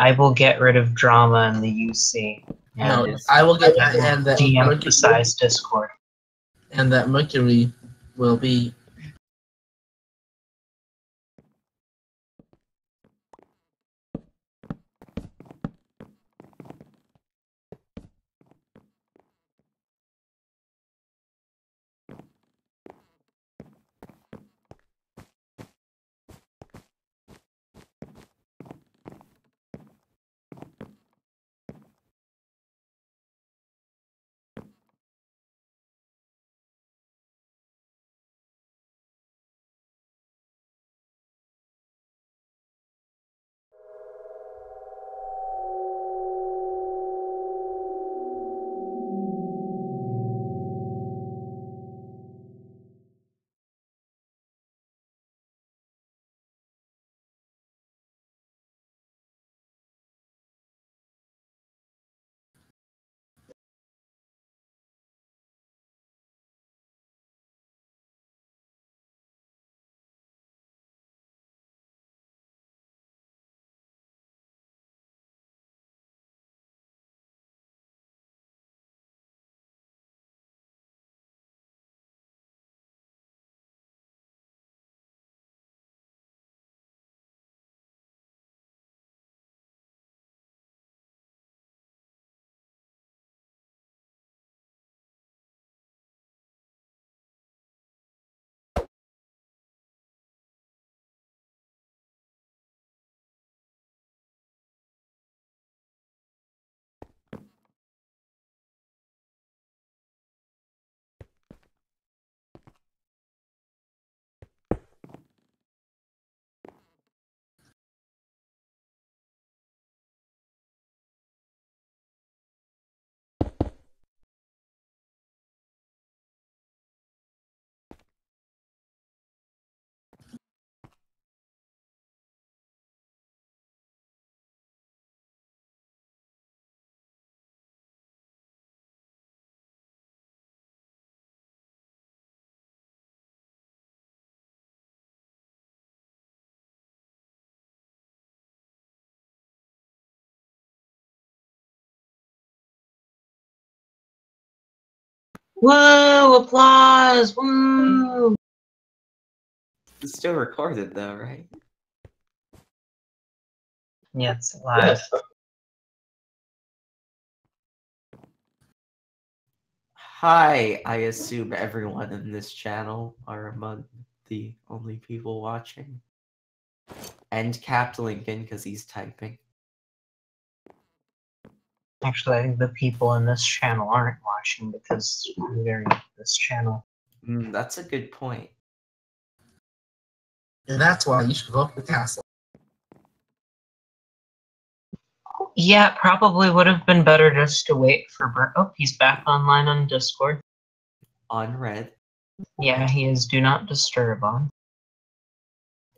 I will get rid of drama in the UC. No, And I will get and that de-emphasize Discord. And that Mercury will be. Woo! Applause! Woo! It's still recorded though, right? Yeah, it's live. Hi, I assume everyone in this channel are among the only people watching. And Capt Lincoln, because he's typing. Actually, I think the people in this channel aren't watching because they're in this channel. That's a good point. And that's why you should go up the castle. Yeah, probably would have been better just to wait for Bert. Oh, he's back online on Discord. On red. Yeah, he is Do Not Disturb on.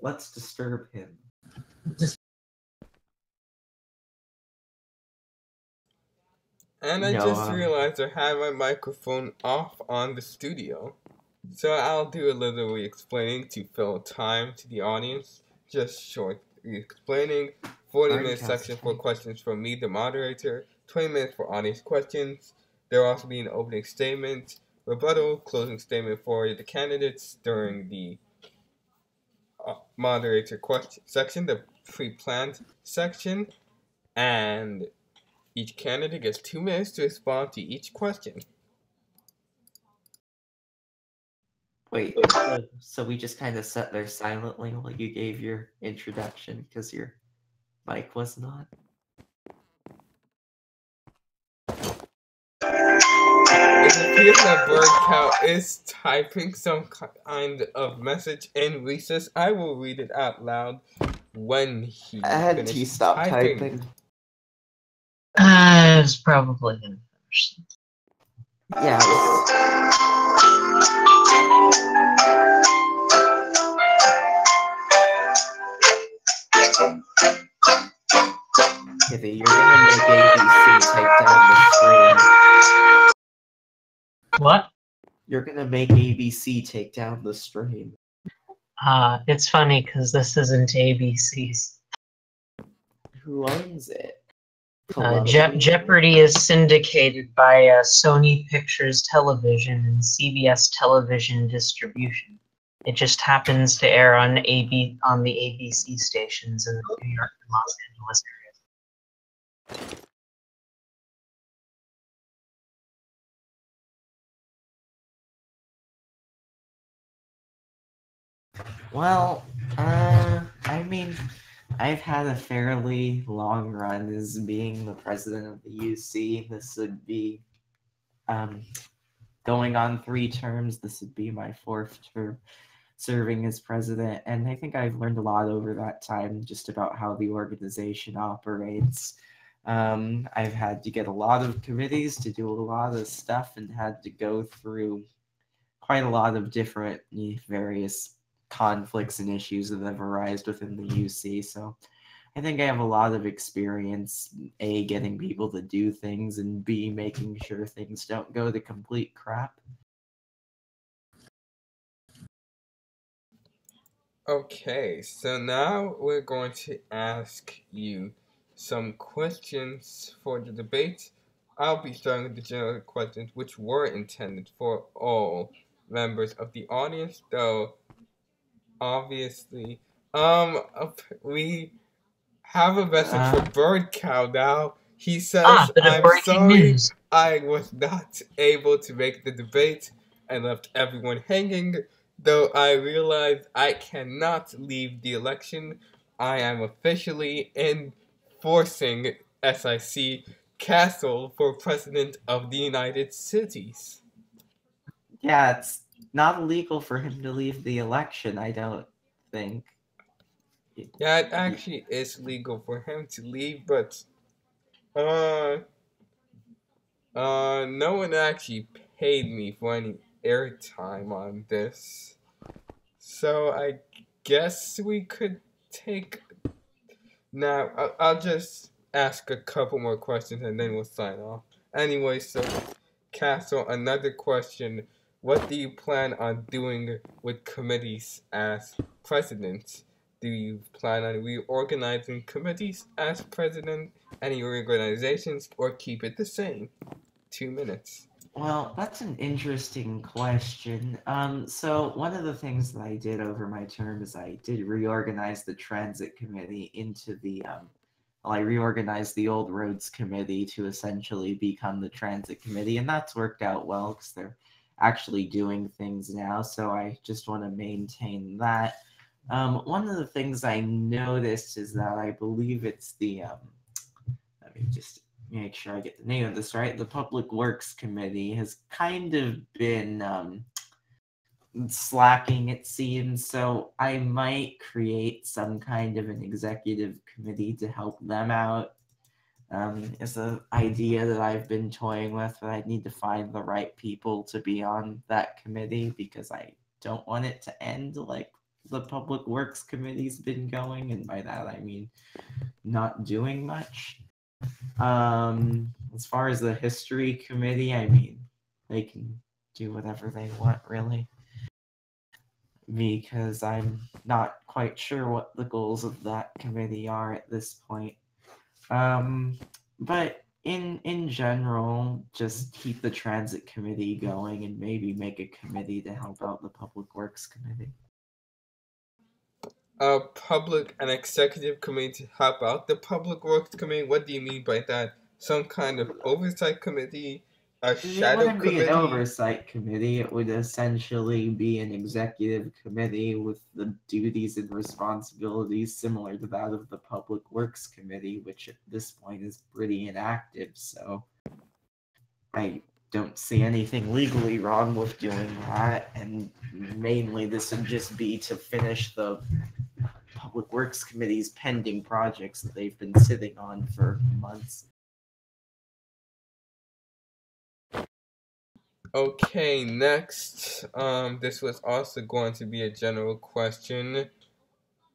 Let's disturb him. And I just realized I have my microphone off on the studio. So I'll do a little explaining to fill time to the audience. Just short explaining. 40-minute section for questions from me, the moderator. 20 minutes for audience questions. There will also be an opening statement, rebuttal, closing statement for the candidates during the moderator question section, the pre-planned section, and each candidate gets 2 minutes to respond to each question. Wait, so we just kind of sat there silently while you gave your introduction because your mic was not? It appears that Bird Cow is typing some kind of message in recess. I will read it out loud when he And he stopped typing. It's probably gonna finish. Yeah. Kitty, you're gonna make ABC take down the stream. What? You're gonna make ABC take down the stream. It's funny because this isn't ABC's. who owns it? Jeopardy is syndicated by Sony Pictures Television and CBS Television Distribution. It just happens to air on the ABC stations in the New York and Los Angeles areas. Well, I mean, I've had a fairly long run as being the president of the UC. This would be going on 3 terms. This would be my 4th term serving as president, and I think I've learned a lot over that time just about how the organization operates. I've had to get a lot of committees to do a lot of stuff and had to go through quite a lot of different various conflicts and issues that have arisen within the UC. So I think I have a lot of experience, A, getting people to do things, and B, making sure things don't go to complete crap. Okay, so now we're going to ask you some questions for the debate. I'll be starting with the general questions, which were intended for all members of the audience, though obviously, we have a message for Bird Cow now. He says, I'm sorry, news. I was not able to make the debate and left everyone hanging. Though I realize I cannot leave the election, I am officially enforcing SIC Castle for President of the United Cities. Yeah, it's not illegal for him to leave the election, I don't think. Yeah, it actually is legal for him to leave, but no one actually paid me for any airtime on this. So I guess we could take... Now, I'll just ask a couple more questions and then we'll sign off. Anyway, so Castle, another question. What do you plan on doing with committees as president? Do you plan on reorganizing committees as president, any reorganizations, or keep it the same? 2 minutes. Well, that's an interesting question. So one of the things that I did over my term is I did reorganize the transit committee into the, I reorganized the old roads committee to essentially become the transit committee, and that's worked out well because they're actually doing things now, so I just want to maintain that. One of the things I noticed is that I believe it's the, let me just make sure I get the name of this right, the Public Works Committee has kind of been slacking, it seems, so I might create some kind of an executive committee to help them out. It's an idea that I've been toying with, but I need to find the right people to be on that committee because I don't want it to end like the Public Works Committee's been going, and by that I mean not doing much. As far as the History Committee, I mean, they can do whatever they want, really, because I'm not quite sure what the goals of that committee are at this point. But in general, just keep the Transit Committee going and maybe make a committee to help out the Public Works Committee. A public and executive committee to help out the Public Works Committee? What do you mean by that? Some kind of oversight committee? A shadow committee? It wouldn't be an oversight committee. It would essentially be an executive committee with the duties and responsibilities similar to that of the Public Works Committee, which at this point is pretty inactive, so I don't see anything legally wrong with doing that, and mainly this would just be to finish the Public Works Committee's pending projects that they've been sitting on for months. Okay, next, this was also going to be a general question.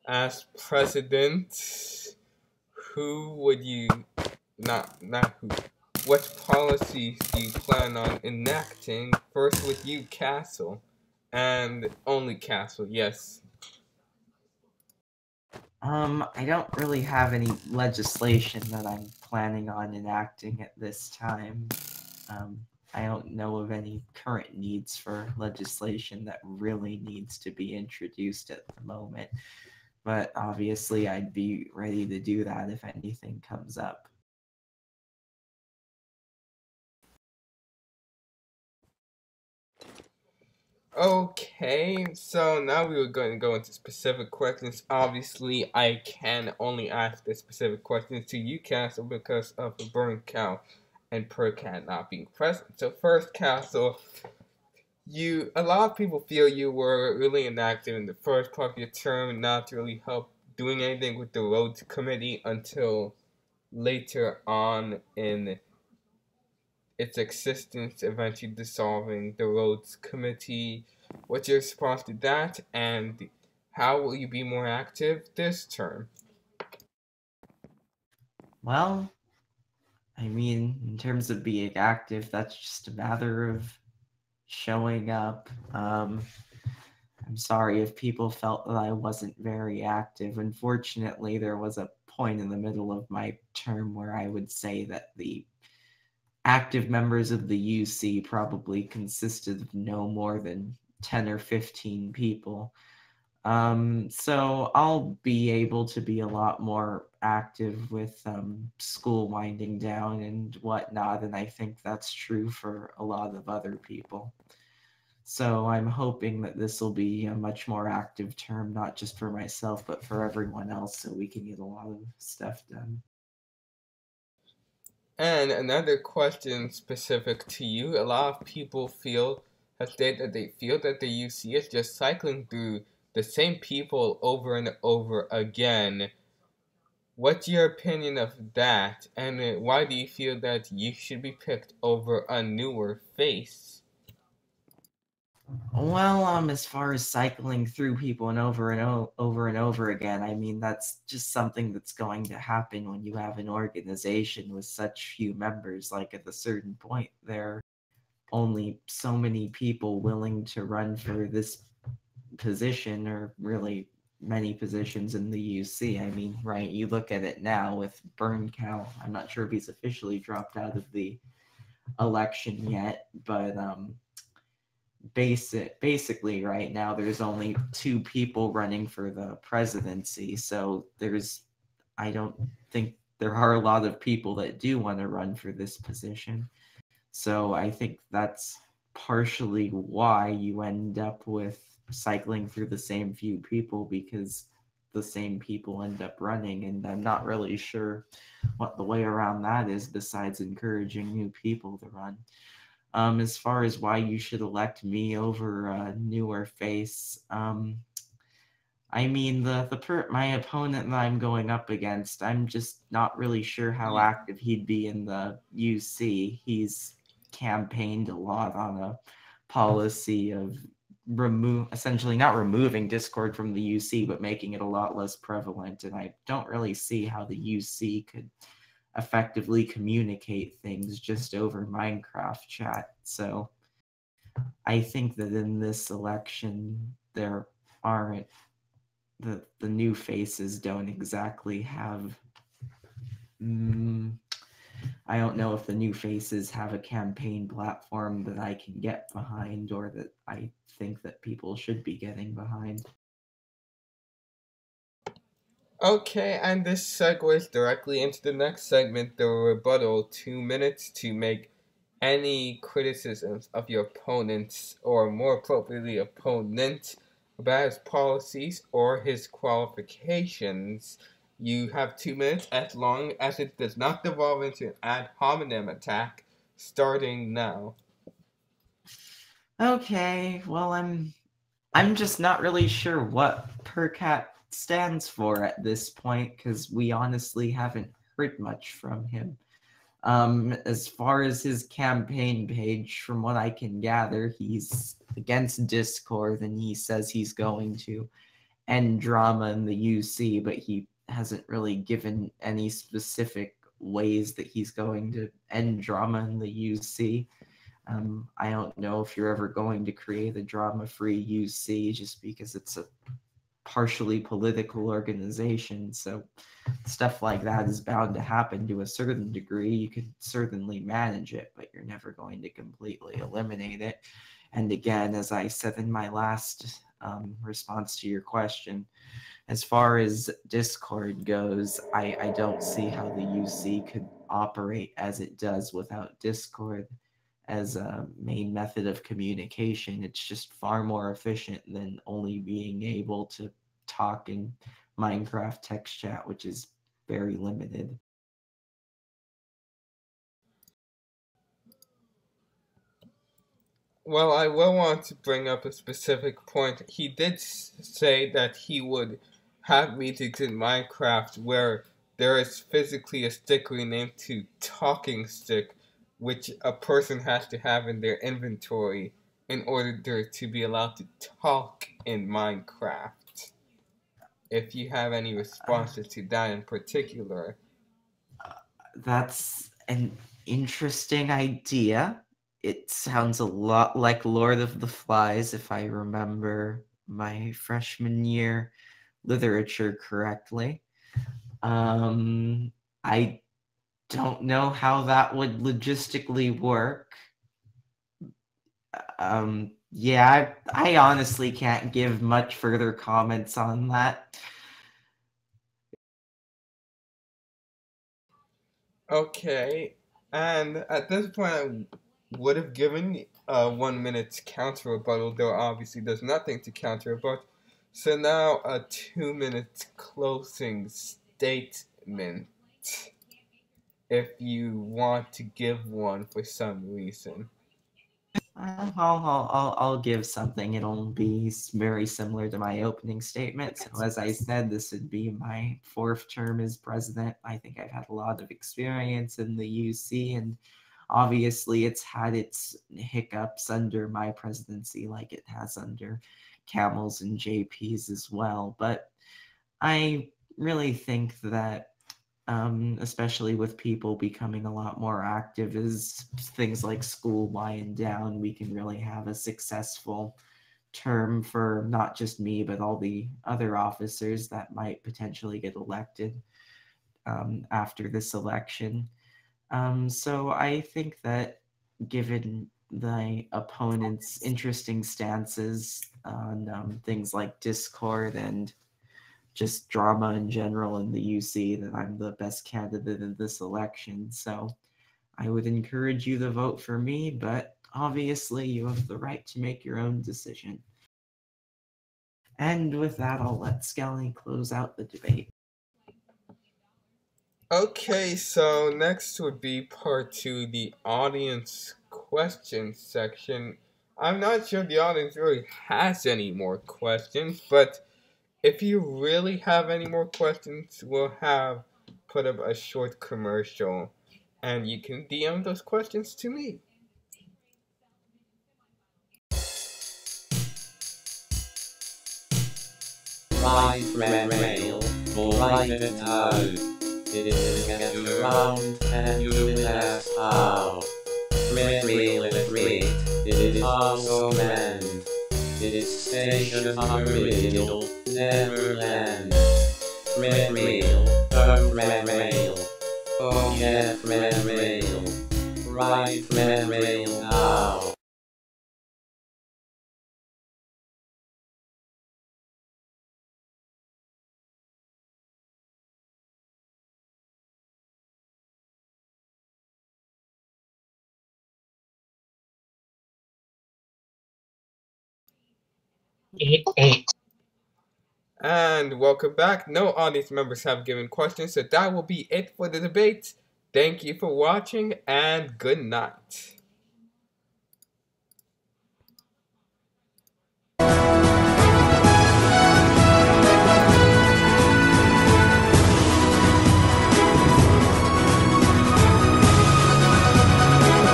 As president, who would you, not who, what policies do you plan on enacting? First with you, Castle, and only Castle, yes. I don't really have any legislation that I'm planning on enacting at this time. I don't know of any current needs for legislation that really needs to be introduced at the moment. But obviously, I'd be ready to do that if anything comes up. Okay, so now we were going to go into specific questions. Obviously, I can only ask the specific questions to you, Castle, because of the Burn Cow and Percat not being present. So first, Castle, a lot of people feel you were really inactive in the first part of your term, not really help doing anything with the roads committee until later on in its existence, eventually dissolving the roads committee. What's your response to that, and how will you be more active this term? Well, I mean, in terms of being active, that's just a matter of showing up. I'm sorry if people felt that I wasn't very active. Unfortunately, there was a point in the middle of my term where I would say that the active members of the UC probably consisted of no more than 10 or 15 people. So I'll be able to be a lot more active with school winding down and whatnot, and I think that's true for a lot of other people. So I'm hoping that this will be a much more active term, not just for myself, but for everyone else, so we can get a lot of stuff done. And another question specific to you, a lot of people have stated that they feel that the UC is just cycling through the same people over and over again. What's your opinion of that, and why do you feel that you should be picked over a newer face? Well, as far as cycling through people and over and over again, I mean, that's just something that's going to happen when you have an organization with such few members. Like, at a certain point, there are only so many people willing to run for this position, or really many positions in the UC. I mean, right, you look at it now with Burn Cow. I'm not sure if he's officially dropped out of the election yet, but basically right now there's only 2 people running for the presidency, so I don't think there are a lot of people that do want to run for this position. So I think that's partially why you end up with cycling through the same few people, because the same people end up running, and I'm not really sure what the way around that is besides encouraging new people to run. As far as why you should elect me over a newer face, I mean, my opponent that I'm going up against, I'm just not really sure how active he'd be in the UC. He's campaigned a lot on a policy of essentially not removing Discord from the UC, but making it a lot less prevalent. And I don't really see how the UC could effectively communicate things just over Minecraft chat. So I think that in this election, there aren't the new faces don't exactly have. I don't know if the new faces have a campaign platform that I can get behind, or that I think that people should be getting behind. Okay, and this segues directly into the next segment, the rebuttal. 2 minutes to make any criticisms of your opponents, or more appropriately, opponent, about his policies or his qualifications. You have 2 minutes, as long as it does not devolve into an ad hominem attack, starting now. Okay, well, I'm just not really sure what Percat stands for at this point, because we honestly haven't heard much from him. As far as his campaign page, from what I can gather, he's against Discord, and he says he's going to end drama in the UC, but he hasn't really given any specific ways that he's going to end drama in the UC. I don't know if you're ever going to create a drama-free UC, just because it's a partially political organization, so stuff like that is bound to happen to a certain degree. You could certainly manage it, but you're never going to completely eliminate it. And again, as I said in my last response to your question, as far as Discord goes, I don't see how the UC could operate as it does without Discord as a main method of communication. It's just far more efficient than only being able to talk in Minecraft text chat, which is very limited. Well, I will want to bring up a specific point. He did say that he would have meetings in Minecraft where there is physically a stick renamed to Talking Stick, which a person has to have in their inventory in order to be allowed to talk in Minecraft. If you have any responses to that in particular. That's an interesting idea. It sounds a lot like Lord of the Flies, if I remember my freshman year literature correctly. I don't know how that would logistically work. Yeah, I honestly can't give much further comments on that. Okay, and at this point I would have given 1 minute counter rebuttal, though obviously there's nothing to counter rebut. So now a 2 minute closing statement, if you want to give one for some reason. I'll give something. It'll be very similar to my opening statement. So as I said, this would be my 4th term as president. I think I've had a lot of experience in the UC, and obviously it's had its hiccups under my presidency like it has under Camel's and JP's as well. But I really think that especially with people becoming a lot more active as things like school wind down, we can really have a successful term for not just me, but all the other officers that might potentially get elected after this election. So I think that given the opponent's interesting stances on things like Discord and just drama in general in the UC, that I'm the best candidate in this election. So I would encourage you to vote for me, but obviously you have the right to make your own decision. And with that, I'll let Skelly close out the debate. Okay, so next would be part 2, the audience questions section. I'm not sure the audience really has any more questions, but if you really have any more questions, we'll have put up a short commercial, and you can DM those questions to me. Right rail, right it out. It is get you around, and you will ask how. Red rail is great, it is also manned. It is station on rail, never land. Red rail, red rail. Oh yes, red rail. Right red rail now. And welcome back. No audience members have given questions, so that will be it for the debate. Thank you for watching, and good night.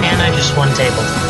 And I just won table.